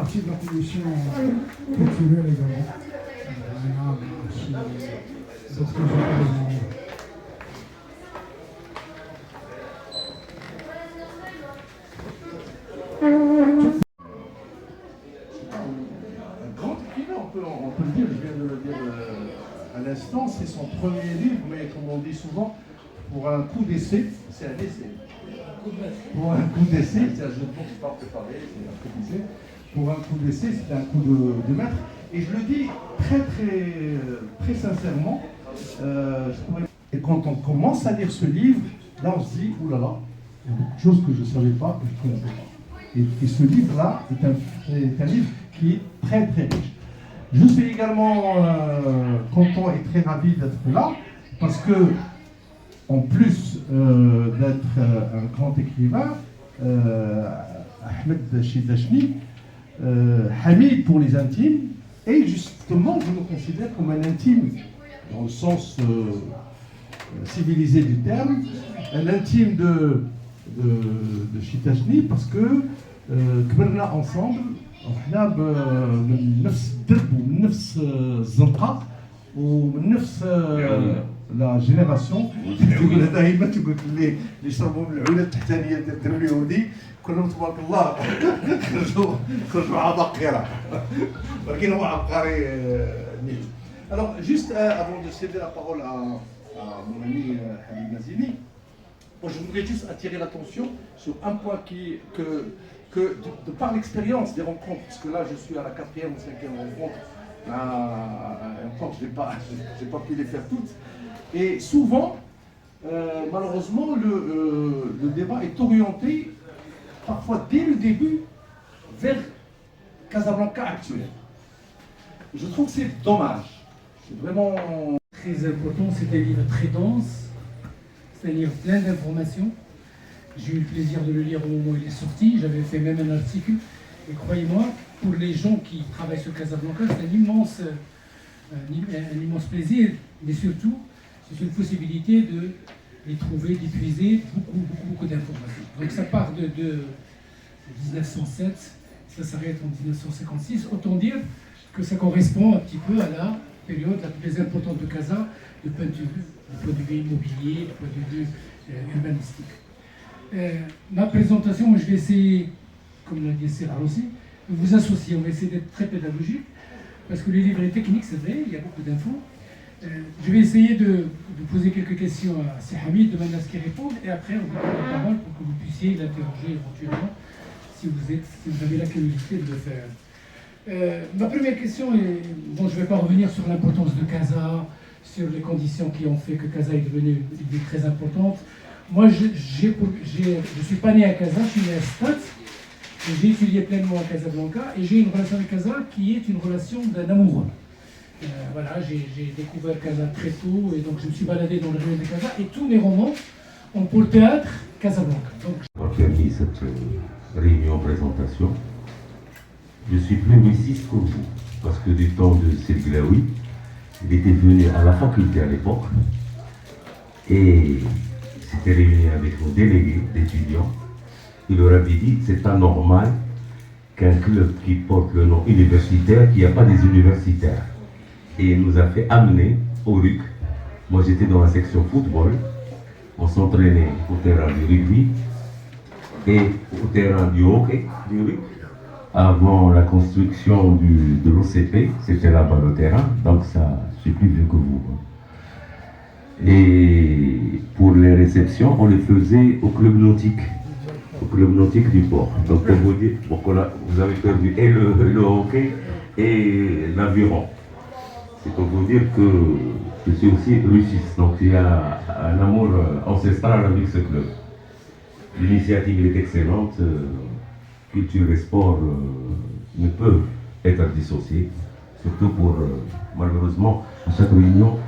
partie de la commission culturelle également. Madame, d'autres éléments. Un grand écrivain, on peut le dire, je viens de le dire à l'instant, c'est son premier livre, mais comme on dit souvent, pour un coup d'essai, c'est un essai. Pour un coup d'essai, c'est un jeu de mots qui n'est pas préparé, c'est un coup d'essai. Pour un coup d'essai, c'est un coup de maître. Et je le dis très sincèrement, et quand on commence à lire ce livre, là on se dit, oulala, il y a beaucoup de choses que je ne savais pas, que je ne connaissais pas. Et ce livre-là est un livre qui est très riche. Je suis également content et très ravi d'être là, parce que, en plus d'être un grand écrivain, Ahmed Chidachni, Hamid pour les intimes, et justement, je me considère comme un intime, dans le sens civilisé du terme, un intime de Chidachni, parce que كبرنا ensemble احنا من نفس الدرب ومن نفس الزنقه ومن نفس لا جينيراسيون. تقول دائما تقول اللي يشربوا من العلا التحتانيه ديال الدرب اليهودي كلهم تبارك الله خرجوا عباقره ولكن هو عبقري نيل. Alors juste avant de céder la parole à mon ami Habib Mazini, moi, je voudrais juste attirer l'attention sur un point que de par l'expérience des rencontres, parce que là je suis à la 4e ou 5e rencontre, encore je n'ai pas pu les faire toutes, et souvent, malheureusement, le débat est orienté, parfois dès le début, vers Casablanca actuel. Je trouve que c'est dommage, c'est vraiment Très important, c'est un livre très dense, c'est un livre plein d'informations. J'ai eu le plaisir de le lire au moment où il est sorti, j'avais fait même un article, et croyez-moi, pour les gens qui travaillent sur Casablanca, c'est un immense plaisir, mais surtout, c'est une possibilité de les trouver, d'épuiser beaucoup d'informations. Donc ça part de 1907, ça s'arrête en 1956, autant dire que ça correspond un petit peu à la période la plus importante de Casa, du point de vue immobilier, du point de vue urbanistique. Ma présentation, moi, je vais essayer, comme l'a dit Serra aussi, de vous associer. On va essayer d'être très pédagogique, parce que le livre est technique, c'est vrai, il y a beaucoup d'infos. Je vais essayer de poser quelques questions à Sir Hamid, de manière à ce qu'il réponde, et après, on vous donne la parole pour que vous puissiez l'interroger éventuellement, si vous avez la curiosité de le faire. Ma première question est, bon, je ne vais pas revenir sur l'importance de Casa, sur les conditions qui ont fait que Casa est devenue une ville très importante. Moi, je ne suis pas né à Casa, je suis né à Stade. J'ai étudié pleinement à Casablanca et j'ai une relation avec Casa qui est une relation d'un amoureux. Voilà, j'ai découvert Casa très tôt et donc je me suis baladé dans le région de Casa et tous mes romans ont pour théâtre Casablanca. Donc, pour terminer cette réunion présentation, je suis plus messiste que vous parce que du temps de Serglaoui, il était venu à la faculté à l'époque et s'était réuni avec nos délégués d'étudiants. Il leur avait dit que c'est anormal qu'un club qui porte le nom universitaire, qu'il n'y a pas des universitaires. Et il nous a fait amener au RUC. Moi j'étais dans la section football, on s'entraînait au terrain du rugby et au terrain du hockey du RUC. Avant la construction de l'OCP, c'était là-bas le terrain, donc ça, je suis plus vieux que vous. Et pour les réceptions, on les faisait au club nautique du port. Donc pour vous dire, vous avez perdu et le hockey et l'aviron. C'est pour vous dire que je suis aussi russiste, donc il y a un amour ancestral avec ce club. L'initiative est excellente, culture et sport ne peuvent être dissociés, surtout pour, malheureusement, à chaque réunion,